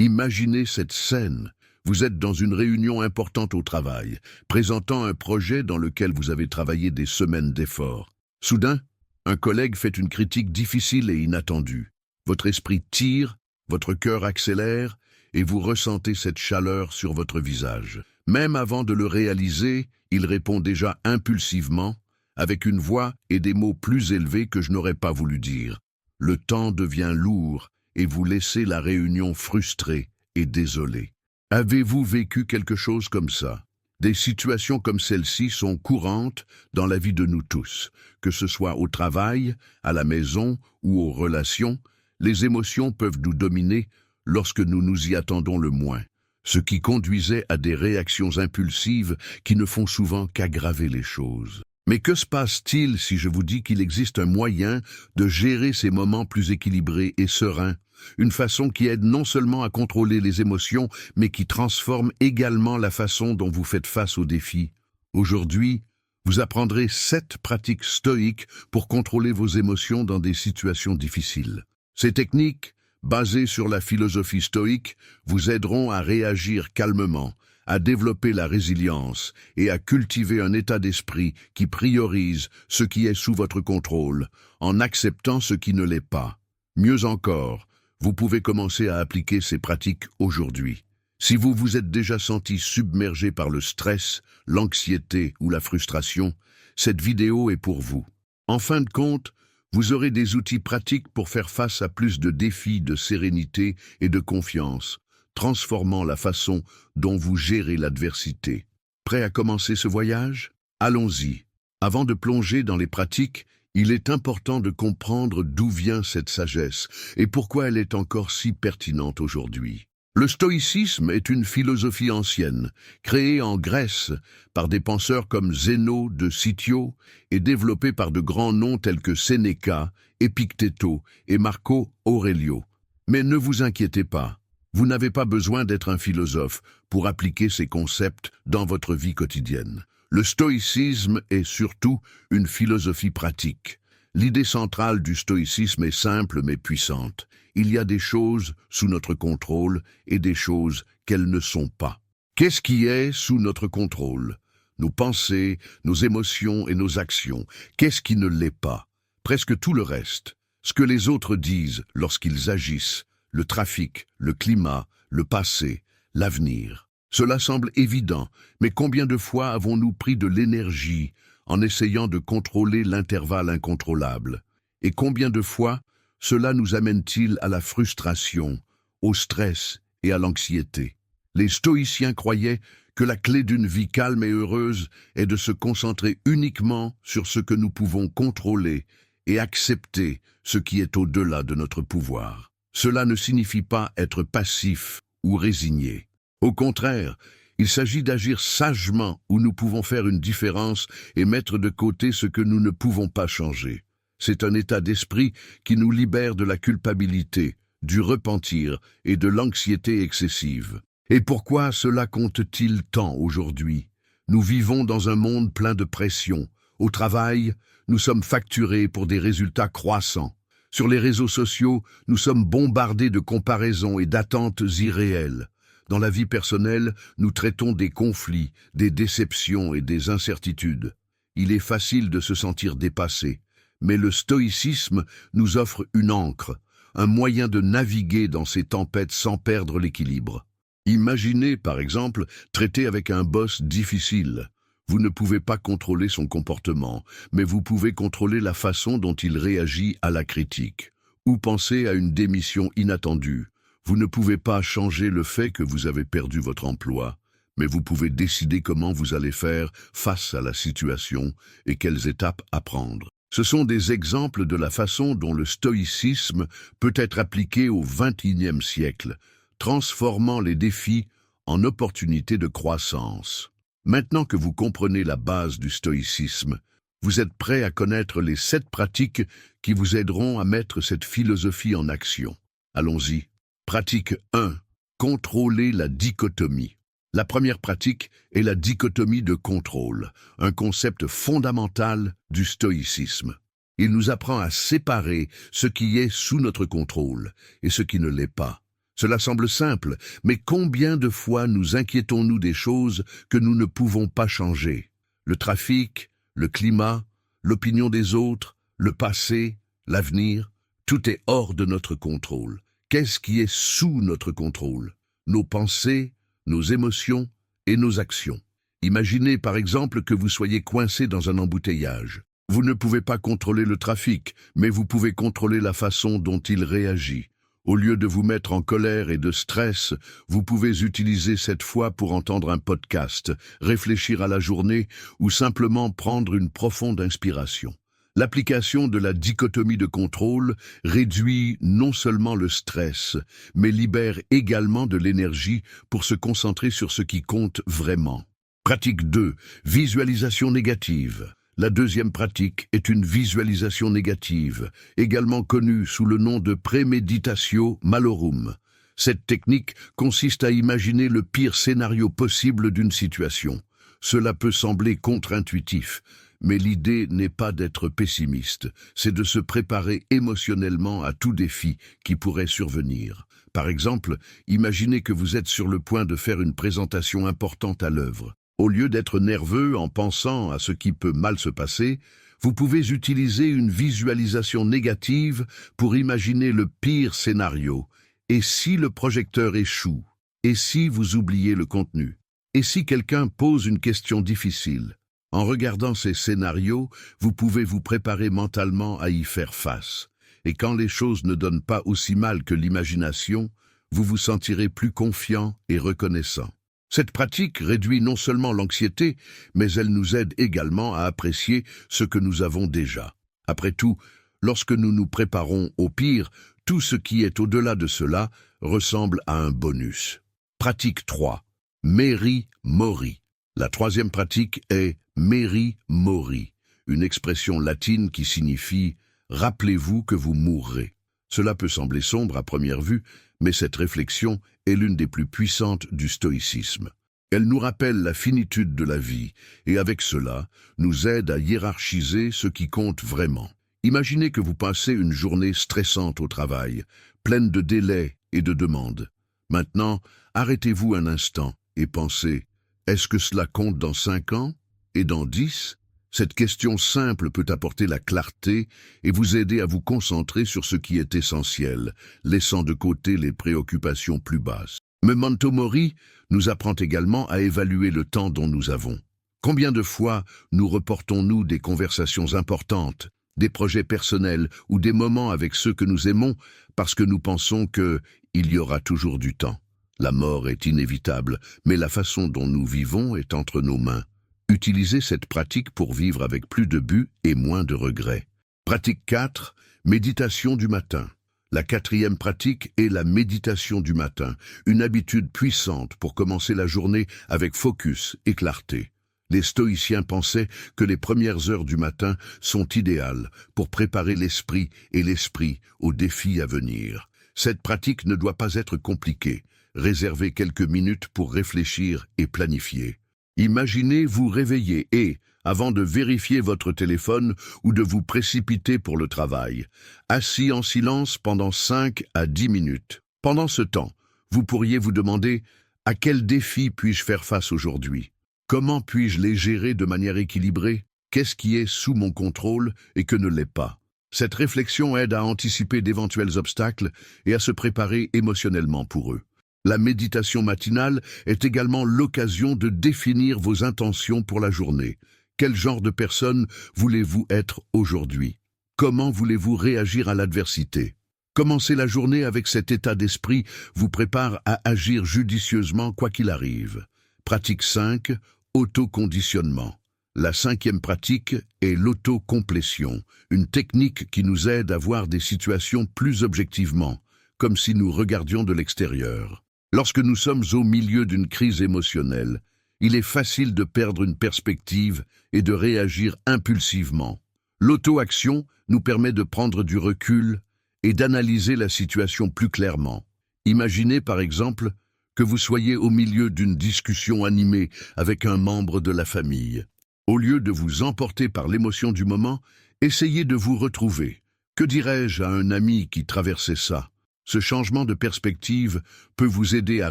Imaginez cette scène. Vous êtes dans une réunion importante au travail, présentant un projet dans lequel vous avez travaillé des semaines d'efforts. Soudain, un collègue fait une critique difficile et inattendue. Votre esprit tire, votre cœur accélère, et vous ressentez cette chaleur sur votre visage. Même avant de le réaliser, il répond déjà impulsivement, avec une voix et des mots plus élevés que je n'aurais pas voulu dire. Le temps devient lourd, et vous laissez la réunion frustrée et désolée. Avez-vous vécu quelque chose comme ça? Des situations comme celle-ci sont courantes dans la vie de nous tous, que ce soit au travail, à la maison ou aux relations. Les émotions peuvent nous dominer lorsque nous nous y attendons le moins, ce qui conduisait à des réactions impulsives qui ne font souvent qu'aggraver les choses. Mais que se passe-t-il si je vous dis qu'il existe un moyen de gérer ces moments plus équilibrés et sereins, une façon qui aide non seulement à contrôler les émotions, mais qui transforme également la façon dont vous faites face aux défis? Aujourd'hui, vous apprendrez 7 pratiques stoïques pour contrôler vos émotions dans des situations difficiles. Ces techniques, basées sur la philosophie stoïque, vous aideront à réagir calmement, à développer la résilience et à cultiver un état d'esprit qui priorise ce qui est sous votre contrôle, en acceptant ce qui ne l'est pas. Mieux encore, vous pouvez commencer à appliquer ces pratiques aujourd'hui. Si vous vous êtes déjà senti submergé par le stress, l'anxiété ou la frustration, cette vidéo est pour vous. En fin de compte, vous aurez des outils pratiques pour faire face à plus de défis de sérénité et de confiance, transformant la façon dont vous gérez l'adversité. Prêt à commencer ce voyage? Allons-y. Avant de plonger dans les pratiques, il est important de comprendre d'où vient cette sagesse et pourquoi elle est encore si pertinente aujourd'hui. Le stoïcisme est une philosophie ancienne, créée en Grèce par des penseurs comme Zénon de Citio et développée par de grands noms tels que Sénéca, Épictéto et Marco Aurelio. Mais ne vous inquiétez pas, vous n'avez pas besoin d'être un philosophe pour appliquer ces concepts dans votre vie quotidienne. Le stoïcisme est surtout une philosophie pratique. L'idée centrale du stoïcisme est simple mais puissante. Il y a des choses sous notre contrôle et des choses qu'elles ne sont pas. Qu'est-ce qui est sous notre contrôle? Nos pensées, nos émotions et nos actions. Qu'est-ce qui ne l'est pas? Presque tout le reste. Ce que les autres disent lorsqu'ils agissent, le trafic, le climat, le passé, l'avenir. Cela semble évident, mais combien de fois avons-nous pris de l'énergie en essayant de contrôler l'intervalle incontrôlable? Et combien de fois cela nous amène-t-il à la frustration, au stress et à l'anxiété? Les stoïciens croyaient que la clé d'une vie calme et heureuse est de se concentrer uniquement sur ce que nous pouvons contrôler et accepter ce qui est au-delà de notre pouvoir. Cela ne signifie pas être passif ou résigné. Au contraire, il s'agit d'agir sagement où nous pouvons faire une différence et mettre de côté ce que nous ne pouvons pas changer. C'est un état d'esprit qui nous libère de la culpabilité, du repentir et de l'anxiété excessive. Et pourquoi cela compte-t-il tant aujourd'hui? Nous vivons dans un monde plein de pression. Au travail, nous sommes facturés pour des résultats croissants. Sur les réseaux sociaux, nous sommes bombardés de comparaisons et d'attentes irréelles. Dans la vie personnelle, nous traitons des conflits, des déceptions et des incertitudes. Il est facile de se sentir dépassé, mais le stoïcisme nous offre une ancre, un moyen de naviguer dans ces tempêtes sans perdre l'équilibre. Imaginez, par exemple, traiter avec un boss difficile. Vous ne pouvez pas contrôler son comportement, mais vous pouvez contrôler la façon dont il réagit à la critique. Ou penser à une démission inattendue. Vous ne pouvez pas changer le fait que vous avez perdu votre emploi, mais vous pouvez décider comment vous allez faire face à la situation et quelles étapes à prendre. Ce sont des exemples de la façon dont le stoïcisme peut être appliqué au XXIe siècle, transformant les défis en opportunités de croissance. Maintenant que vous comprenez la base du stoïcisme, vous êtes prêt à connaître les 7 pratiques qui vous aideront à mettre cette philosophie en action. Allons-y. Pratique 1. Contrôler la dichotomie. La première pratique est la dichotomie de contrôle, un concept fondamental du stoïcisme. Il nous apprend à séparer ce qui est sous notre contrôle et ce qui ne l'est pas. Cela semble simple, mais combien de fois nous inquiétons-nous des choses que nous ne pouvons pas changer? Le trafic, le climat, l'opinion des autres, le passé, l'avenir, tout est hors de notre contrôle. Qu'est-ce qui est sous notre contrôle? Nos pensées, nos émotions et nos actions. Imaginez par exemple que vous soyez coincé dans un embouteillage. Vous ne pouvez pas contrôler le trafic, mais vous pouvez contrôler la façon dont il réagit. Au lieu de vous mettre en colère et de stress, vous pouvez utiliser cette fois pour entendre un podcast, réfléchir à la journée ou simplement prendre une profonde inspiration. L'application de la dichotomie de contrôle réduit non seulement le stress, mais libère également de l'énergie pour se concentrer sur ce qui compte vraiment. Pratique 2. Visualisation négative. La deuxième pratique est une visualisation négative, également connue sous le nom de préméditatio malorum. Cette technique consiste à imaginer le pire scénario possible d'une situation. Cela peut sembler contre-intuitif, mais l'idée n'est pas d'être pessimiste, c'est de se préparer émotionnellement à tout défi qui pourrait survenir. Par exemple, imaginez que vous êtes sur le point de faire une présentation importante à l'œuvre. Au lieu d'être nerveux en pensant à ce qui peut mal se passer, vous pouvez utiliser une visualisation négative pour imaginer le pire scénario. Et si le projecteur échoue? Et si vous oubliez le contenu? Et si quelqu'un pose une question difficile? En regardant ces scénarios, vous pouvez vous préparer mentalement à y faire face. Et quand les choses ne donnent pas aussi mal que l'imagination, vous vous sentirez plus confiant et reconnaissant. Cette pratique réduit non seulement l'anxiété, mais elle nous aide également à apprécier ce que nous avons déjà. Après tout, lorsque nous nous préparons au pire, tout ce qui est au-delà de cela ressemble à un bonus. Pratique 3. Meri mori. La troisième pratique est Meri mori, une expression latine qui signifie « rappelez-vous que vous mourrez ». Cela peut sembler sombre à première vue, mais cette réflexion est l'une des plus puissantes du stoïcisme. Elle nous rappelle la finitude de la vie et avec cela, nous aide à hiérarchiser ce qui compte vraiment. Imaginez que vous passez une journée stressante au travail, pleine de délais et de demandes. Maintenant, arrêtez-vous un instant et pensez, est-ce que cela compte dans 5 ans et dans 10? Cette question simple peut apporter la clarté et vous aider à vous concentrer sur ce qui est essentiel, laissant de côté les préoccupations plus basses. Memento Mori nous apprend également à évaluer le temps dont nous avons. Combien de fois nous reportons-nous des conversations importantes, des projets personnels ou des moments avec ceux que nous aimons parce que nous pensons qu'il y aura toujours du temps? La mort est inévitable, mais la façon dont nous vivons est entre nos mains. Utilisez cette pratique pour vivre avec plus de but et moins de regrets. Pratique 4. Méditation du matin. La quatrième pratique est la méditation du matin, une habitude puissante pour commencer la journée avec focus et clarté. Les stoïciens pensaient que les premières heures du matin sont idéales pour préparer l'esprit et l'esprit aux défis à venir. Cette pratique ne doit pas être compliquée. Réservez quelques minutes pour réfléchir et planifier. Imaginez vous réveiller et, avant de vérifier votre téléphone ou de vous précipiter pour le travail, assis en silence pendant 5 à 10 minutes. Pendant ce temps, vous pourriez vous demander « À quel défi puis-je faire face aujourd'hui? Comment puis-je les gérer de manière équilibrée? Qu'est-ce qui est sous mon contrôle et que ne l'est pas ?» Cette réflexion aide à anticiper d'éventuels obstacles et à se préparer émotionnellement pour eux. La méditation matinale est également l'occasion de définir vos intentions pour la journée. Quel genre de personne voulez-vous être aujourd'hui? Comment voulez-vous réagir à l'adversité? Commencer la journée avec cet état d'esprit vous prépare à agir judicieusement quoi qu'il arrive. Pratique 5. Autoconditionnement. La cinquième pratique est l'autocomplétion, une technique qui nous aide à voir des situations plus objectivement, comme si nous regardions de l'extérieur. Lorsque nous sommes au milieu d'une crise émotionnelle, il est facile de perdre une perspective et de réagir impulsivement. L'auto-action nous permet de prendre du recul et d'analyser la situation plus clairement. Imaginez par exemple que vous soyez au milieu d'une discussion animée avec un membre de la famille. Au lieu de vous emporter par l'émotion du moment, essayez de vous retrouver. Que dirais-je à un ami qui traversait ça? Ce changement de perspective peut vous aider à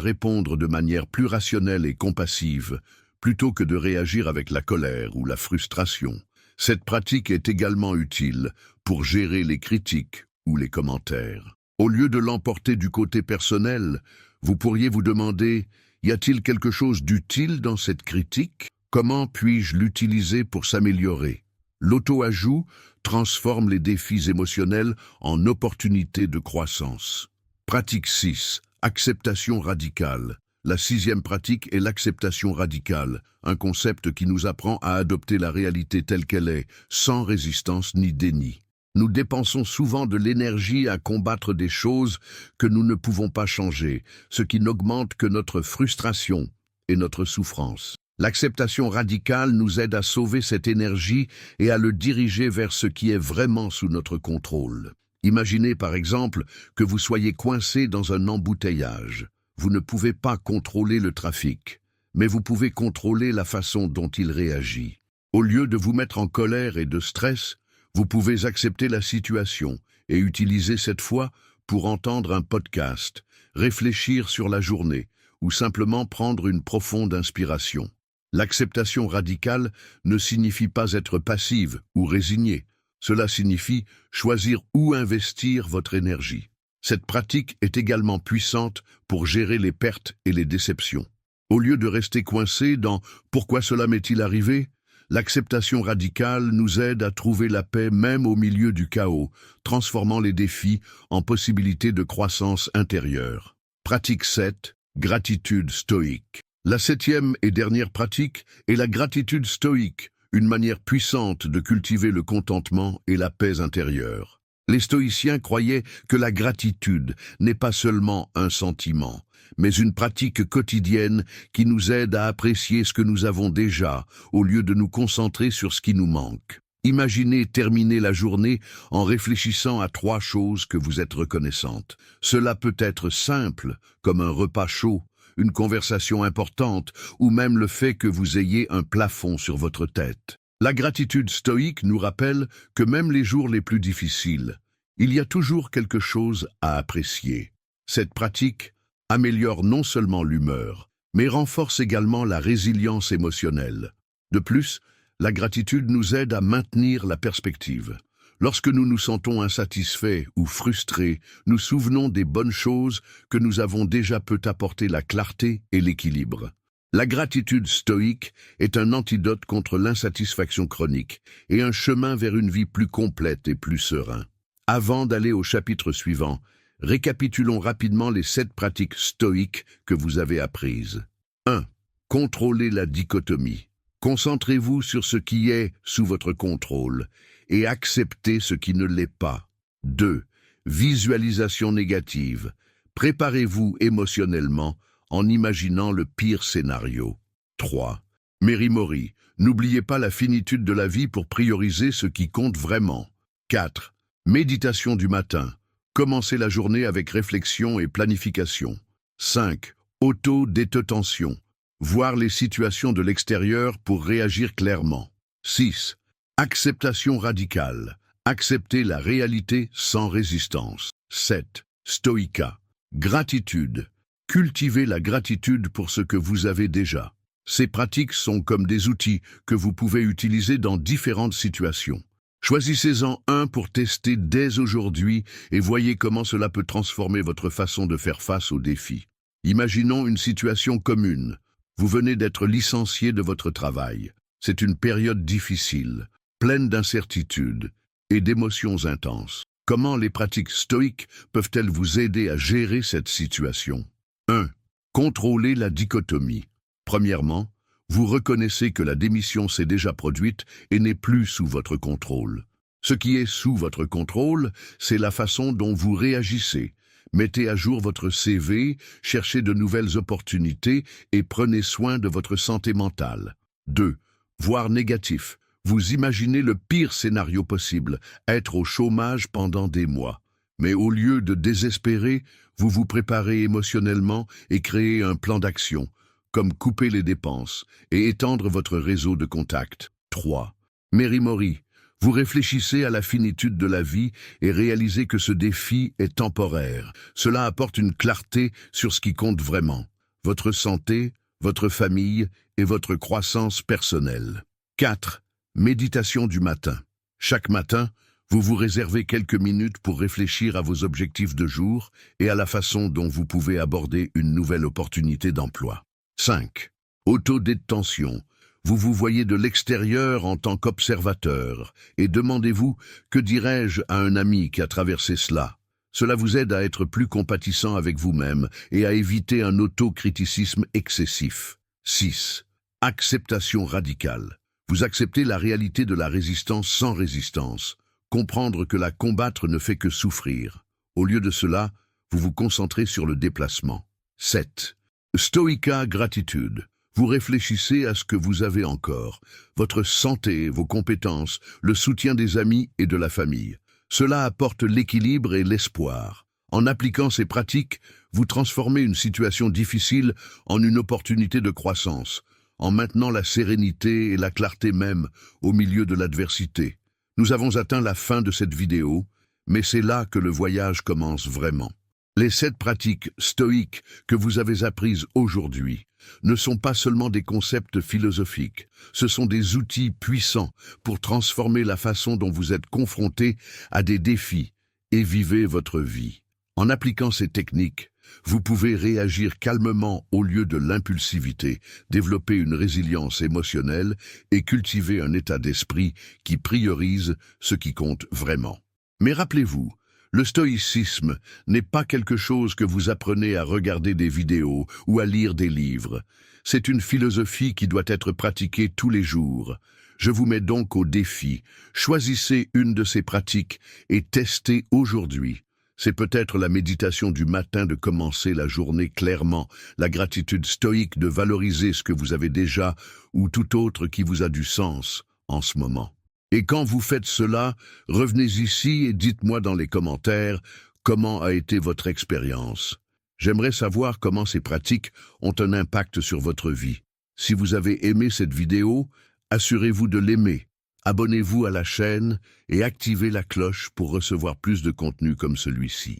répondre de manière plus rationnelle et compassive, plutôt que de réagir avec la colère ou la frustration. Cette pratique est également utile pour gérer les critiques ou les commentaires. Au lieu de l'emporter du côté personnel, vous pourriez vous demander: y a-t-il quelque chose d'utile dans cette critique? Comment puis-je l'utiliser pour s'améliorer? L'auto-ajout transforme les défis émotionnels en opportunités de croissance. Pratique 6. Acceptation radicale. La 6e pratique est l'acceptation radicale, un concept qui nous apprend à adopter la réalité telle qu'elle est, sans résistance ni déni. Nous dépensons souvent de l'énergie à combattre des choses que nous ne pouvons pas changer, ce qui n'augmente que notre frustration et notre souffrance. L'acceptation radicale nous aide à sauver cette énergie et à le diriger vers ce qui est vraiment sous notre contrôle. Imaginez par exemple que vous soyez coincé dans un embouteillage. Vous ne pouvez pas contrôler le trafic, mais vous pouvez contrôler la façon dont il réagit. Au lieu de vous mettre en colère et de stress, vous pouvez accepter la situation et utiliser cette fois pour entendre un podcast, réfléchir sur la journée ou simplement prendre une profonde inspiration. L'acceptation radicale ne signifie pas être passive ou résignée. Cela signifie choisir où investir votre énergie. Cette pratique est également puissante pour gérer les pertes et les déceptions. Au lieu de rester coincé dans « pourquoi cela m'est-il arrivé ?», l'acceptation radicale nous aide à trouver la paix même au milieu du chaos, transformant les défis en possibilités de croissance intérieure. Pratique 7. Gratitude stoïque. La 7e et dernière pratique est la gratitude stoïque, une manière puissante de cultiver le contentement et la paix intérieure. Les stoïciens croyaient que la gratitude n'est pas seulement un sentiment, mais une pratique quotidienne qui nous aide à apprécier ce que nous avons déjà, au lieu de nous concentrer sur ce qui nous manque. Imaginez terminer la journée en réfléchissant à 3 choses que vous êtes reconnaissante. Cela peut être simple, comme un repas chaud, une conversation importante, ou même le fait que vous ayez un plafond sur votre tête. La gratitude stoïque nous rappelle que même les jours les plus difficiles, il y a toujours quelque chose à apprécier. Cette pratique améliore non seulement l'humeur, mais renforce également la résilience émotionnelle. De plus, la gratitude nous aide à maintenir la perspective. Lorsque nous nous sentons insatisfaits ou frustrés, nous souvenons des bonnes choses que nous avons déjà peut apporter la clarté et l'équilibre. La gratitude stoïque est un antidote contre l'insatisfaction chronique et un chemin vers une vie plus complète et plus serein. Avant d'aller au chapitre suivant, récapitulons rapidement les 7 pratiques stoïques que vous avez apprises. 1. Contrôlez la dichotomie. Concentrez-vous sur ce qui est sous votre contrôle et acceptez ce qui ne l'est pas. 2. Visualisation négative. Préparez-vous émotionnellement en imaginant le pire scénario. 3. Mérimori. N'oubliez pas la finitude de la vie pour prioriser ce qui compte vraiment. 4. Méditation du matin. Commencez la journée avec réflexion et planification. 5. Auto-détention. Voir les situations de l'extérieur pour réagir clairement. 6. Acceptation radicale. Accepter la réalité sans résistance. 7. Stoïca. Gratitude. Cultivez la gratitude pour ce que vous avez déjà. Ces pratiques sont comme des outils que vous pouvez utiliser dans différentes situations. Choisissez-en un pour tester dès aujourd'hui et voyez comment cela peut transformer votre façon de faire face aux défis. Imaginons une situation commune. Vous venez d'être licencié de votre travail. C'est une période difficile, pleine d'incertitudes et d'émotions intenses. Comment les pratiques stoïques peuvent-elles vous aider à gérer cette situation? 1. Contrôler la dichotomie. Premièrement, vous reconnaissez que la démission s'est déjà produite et n'est plus sous votre contrôle. Ce qui est sous votre contrôle, c'est la façon dont vous réagissez. Mettez à jour votre CV, cherchez de nouvelles opportunités et prenez soin de votre santé mentale. 2. Voire négatif. Vous imaginez le pire scénario possible, être au chômage pendant des mois. Mais au lieu de désespérer, vous vous préparez émotionnellement et créez un plan d'action, comme couper les dépenses et étendre votre réseau de contacts. 3. Mérimori. Vous réfléchissez à la finitude de la vie et réalisez que ce défi est temporaire. Cela apporte une clarté sur ce qui compte vraiment: votre santé, votre famille et votre croissance personnelle. 4. Méditation du matin. Chaque matin, vous vous réservez quelques minutes pour réfléchir à vos objectifs de jour et à la façon dont vous pouvez aborder une nouvelle opportunité d'emploi. 5. Autodétention. Vous vous voyez de l'extérieur en tant qu'observateur et demandez-vous: que dirais-je à un ami qui a traversé cela? Cela vous aide à être plus compatissant avec vous-même et à éviter un autocriticisme excessif. 6. Acceptation radicale. Vous acceptez la réalité de la résistance sans résistance. Comprendre que la combattre ne fait que souffrir. Au lieu de cela, vous vous concentrez sur le déplacement. 7. Stoïca gratitude. Vous réfléchissez à ce que vous avez encore: votre santé, vos compétences, le soutien des amis et de la famille. Cela apporte l'équilibre et l'espoir. En appliquant ces pratiques, vous transformez une situation difficile en une opportunité de croissance, en maintenant la sérénité et la clarté même au milieu de l'adversité. Nous avons atteint la fin de cette vidéo, mais c'est là que le voyage commence vraiment. Les 7 pratiques stoïques que vous avez apprises aujourd'hui ne sont pas seulement des concepts philosophiques, ce sont des outils puissants pour transformer la façon dont vous êtes confronté à des défis et vivez votre vie. En appliquant ces techniques, vous pouvez réagir calmement au lieu de l'impulsivité, développer une résilience émotionnelle et cultiver un état d'esprit qui priorise ce qui compte vraiment. Mais rappelez-vous, le stoïcisme n'est pas quelque chose que vous apprenez à regarder des vidéos ou à lire des livres. C'est une philosophie qui doit être pratiquée tous les jours. Je vous mets donc au défi. Choisissez une de ces pratiques et testez aujourd'hui. C'est peut-être la méditation du matin de commencer la journée clairement, la gratitude stoïque de valoriser ce que vous avez déjà ou tout autre qui vous a du sens en ce moment. Et quand vous faites cela, revenez ici et dites-moi dans les commentaires comment a été votre expérience. J'aimerais savoir comment ces pratiques ont un impact sur votre vie. Si vous avez aimé cette vidéo, assurez-vous de l'aimer. Abonnez-vous à la chaîne et activez la cloche pour recevoir plus de contenu comme celui-ci.